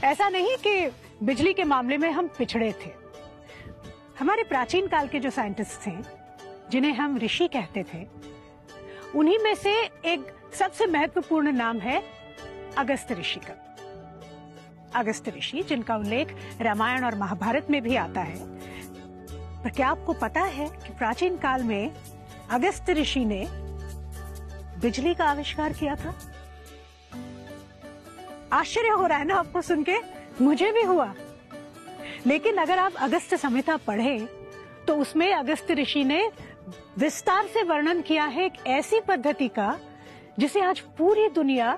ऐसा नहीं कि बिजली के मामले में हम पिछड़े थे। हमारे प्राचीन काल के जो साइंटिस्ट थे, जिन्हें हम ऋषि कहते थे, उन्हीं में से एक सबसे महत्वपूर्ण नाम है अगस्त्य ऋषि का। अगस्त्य ऋषि, जिनका उल्लेख रामायण और महाभारत में भी आता है। पर क्या आपको पता है कि प्राचीन काल में अगस्त्य ऋषि ने बिजली का आविष्कार किया था? आश्चर्य हो रहा है ना आपको सुन के? मुझे भी हुआ। लेकिन अगर आप अगस्त्य संहिता पढ़ें तो उसमें अगस्त्य ऋषि ने विस्तार से वर्णन किया है एक ऐसी पद्धति का जिसे आज पूरी दुनिया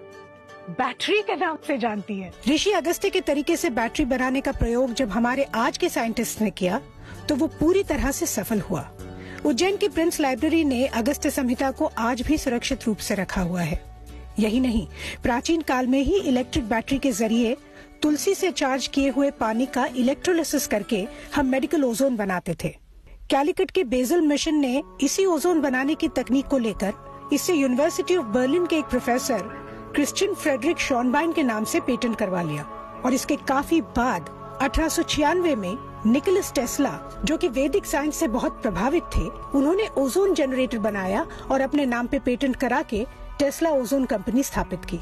बैटरी के नाम से जानती है। ऋषि अगस्त्य के तरीके से बैटरी बनाने का प्रयोग जब हमारे आज के साइंटिस्ट ने किया तो वो पूरी तरह से सफल हुआ। उज्जैन की प्रिंस लाइब्रेरी ने अगस्त्य संहिता को आज भी सुरक्षित रूप से रखा हुआ है। यही नहीं, प्राचीन काल में ही इलेक्ट्रिक बैटरी के जरिए तुलसी से चार्ज किए हुए पानी का इलेक्ट्रोलिसिस करके हम मेडिकल ओजोन बनाते थे। कैलिकट के बेजल मिशन ने इसी ओजोन बनाने की तकनीक को लेकर इसे यूनिवर्सिटी ऑफ बर्लिन के एक प्रोफेसर क्रिश्चियन फ्रेडरिक शॉनबाइन के नाम से पेटेंट करवा लिया। और इसके काफी बाद 1896 में निकोलस टेस्ला, जो कि वैदिक साइंस से बहुत प्रभावित थे, उन्होंने ओजोन जनरेटर बनाया और अपने नाम पे पेटेंट करा के टेस्ला ओजोन कंपनी स्थापित की।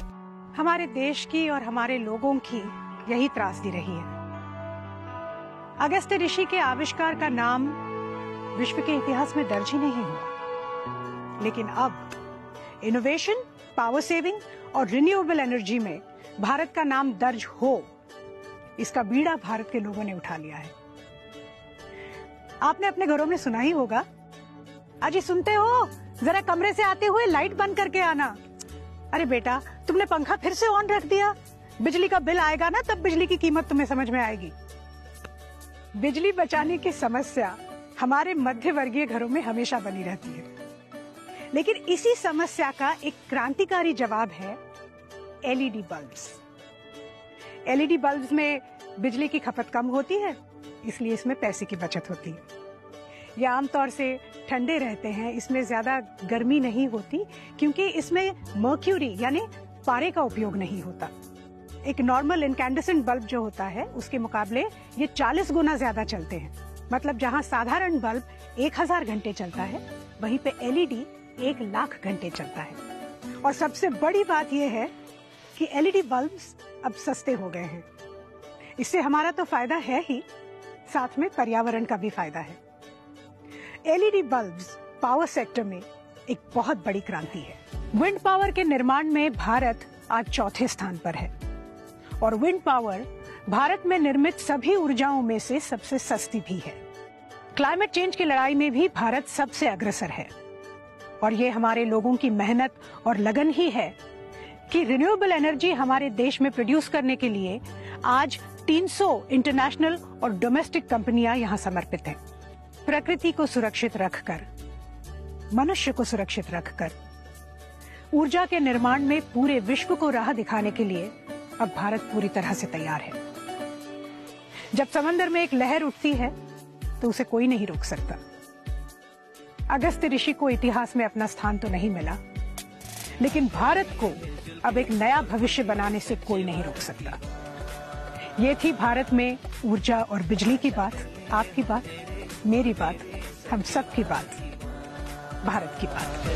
हमारे देश की और हमारे लोगों की यही त्रासदी रही है। अगस्त्य ऋषि के आविष्कार का नाम विश्व के इतिहास में दर्ज ही नहीं हुआ। लेकिन अब इनोवेशन, पावर सेविंग और रिन्यूएबल एनर्जी में भारत का नाम दर्ज हो, इसका बीड़ा भारत के लोगों ने उठा लिया है। आपने अपने घरों में सुना ही होगा, अजी सुनते हो, जरा कमरे से आते हुए लाइट बंद करके आना। अरे बेटा, तुमने पंखा फिर से ऑन रख दिया, बिजली का बिल आएगा ना, तब बिजली की कीमत तुम्हें समझ में आएगी। बिजली बचाने की समस्या हमारे मध्य वर्गीय घरों में हमेशा बनी रहती है। लेकिन इसी समस्या का एक क्रांतिकारी जवाब है एलईडी बल्ब्स। एलईडी बल्ब्स में बिजली की खपत कम होती है, इसलिए इसमें पैसे की बचत होती है। ये आमतौर से ठंडे रहते हैं, इसमें ज्यादा गर्मी नहीं होती क्योंकि इसमें मर्क्यूरी यानी पारे का उपयोग नहीं होता। एक नॉर्मल इनकैंडेसेंट बल्ब जो होता है उसके मुकाबले ये 40 गुना ज्यादा चलते हैं। मतलब जहां साधारण बल्ब 1000 घंटे चलता है, वहीं पे एलईडी 1,00,000 घंटे चलता है। और सबसे बड़ी बात यह है कि एलईडी बल्ब्स अब सस्ते हो गए हैं। इससे हमारा तो फायदा है ही, साथ में पर्यावरण का भी फायदा है। एलईडी बल्ब्स पावर सेक्टर में एक बहुत बड़ी क्रांति है। विंड पावर के निर्माण में भारत आज चौथे स्थान पर है और विंड पावर भारत में निर्मित सभी ऊर्जाओं में से सबसे सस्ती भी है। क्लाइमेट चेंज की लड़ाई में भी भारत सबसे अग्रसर है और ये हमारे लोगों की मेहनत और लगन ही है कि रिन्यूएबल एनर्जी हमारे देश में प्रोड्यूस करने के लिए आज 300 इंटरनेशनल और डोमेस्टिक कंपनियां यहां समर्पित हैं। प्रकृति को सुरक्षित रखकर, मनुष्य को सुरक्षित रखकर ऊर्जा के निर्माण में पूरे विश्व को राह दिखाने के लिए अब भारत पूरी तरह से तैयार है। जब समंदर में एक लहर उठती है तो उसे कोई नहीं रोक सकता। अगस्त्य ऋषि को इतिहास में अपना स्थान तो नहीं मिला, लेकिन भारत को अब एक नया भविष्य बनाने से कोई नहीं रोक सकता। ये थी भारत में ऊर्जा और बिजली की बात, आपकी बात, मेरी बात, हम सब की बात, भारत की बात।